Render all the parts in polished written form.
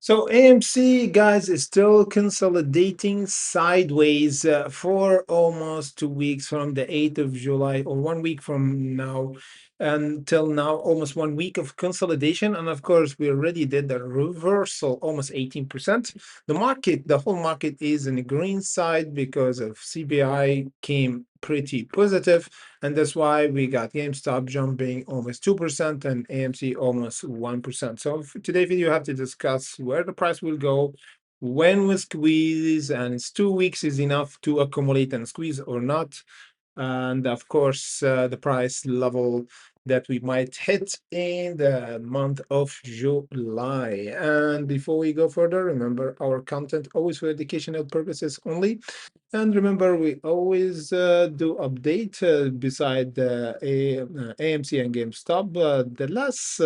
So AMC, guys, is still consolidating sideways for almost 2 weeks from the 8th of July, or 1 week from now until now, almost 1 week of consolidation. And of course, we already did the reversal, almost 18%. The whole market is in the green side because of CPI came pretty positive, and that's why we got GameStop jumping almost 2% and AMC almost 1%. So for today's video, I have to discuss where the price will go, when we squeeze, and it's 2 weeks is enough to accumulate and squeeze or not, and of course the price level that we might hit in the month of July. And before we go further, remember our content always for educational purposes only. And remember, we always do update beside the AMC and GameStop. The last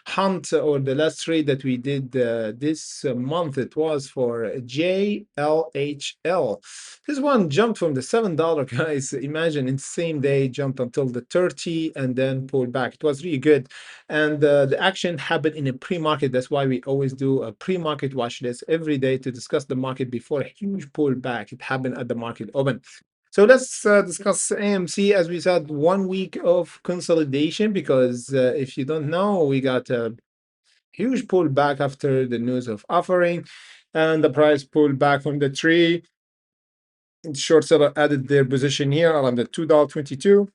hunt or the last trade that we did this month, it was for JLHL. This one jumped from the $7, guys. Imagine in the same day, jumped until the 30 and then pulled back. It was really good. And the action happened in a pre-market. That's why we always do a pre-market watch list every day to discuss the market before a huge pullback. It happened at the market open. So let's discuss AMC. As we said, 1 week of consolidation, because if you don't know, we got a huge pullback after the news of offering, and the price pulled back from the tree. Short seller added their position here around the $2.22.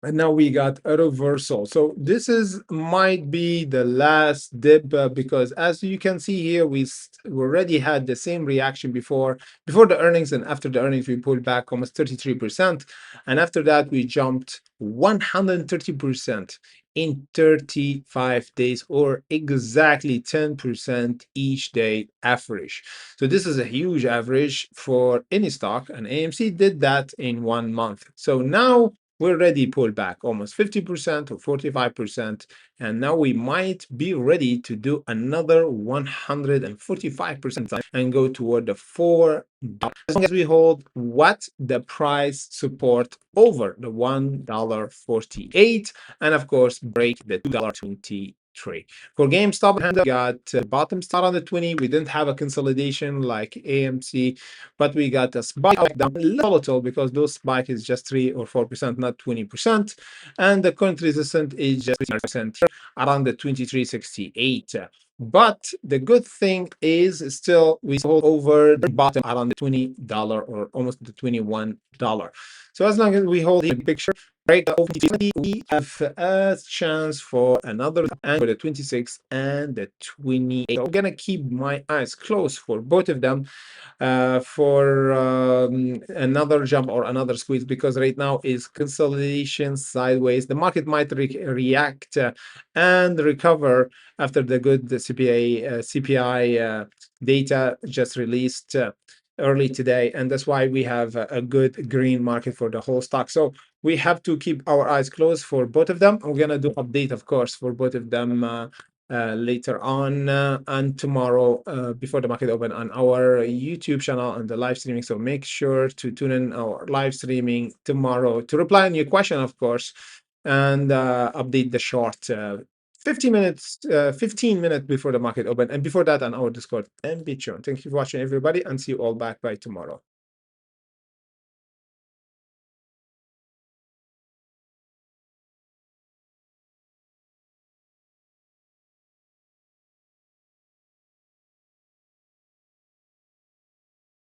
And now we got a reversal. So this is might be the last dip, because as you can see here, we already had the same reaction before the earnings, and after the earnings we pulled back almost 33%, and after that we jumped 130% in 35 days, or exactly 10% each day average. So this is a huge average for any stock, and AMC did that in 1 month. So now we already pulled back almost 50% or 45%, and now we might be ready to do another 145% and go toward the $4, as long as we hold what the price support over the $1.48, and of course break the $2.23. For GameStop, we got bottom start on the 20. We didn't have a consolidation like AMC, but we got a spike down, a little volatile, because those spike is just 3 or 4%, not 20%. And the current resistance is just 3% around the 2368. But the good thing is still we hold over the bottom around the $20 or almost the $21. So as long as we hold the picture, break over we have a chance for another and for the 26 and the 28. So I'm gonna keep my eyes closed for both of them for another jump or another squeeze, because right now is consolidation sideways. The market might react and recover after the good CPI data just released early today, and that's why we have a good green market for the whole stock. So we have to keep our eyes closed for both of them. We're gonna do update, of course, for both of them later on and tomorrow before the market open on our YouTube channel and the live streaming. So make sure to tune in our live streaming tomorrow to reply on your question, of course, and update the short 15 minutes before the market open, and before that on our Discord and Patreon. Thank you for watching, everybody, and see you all back by tomorrow.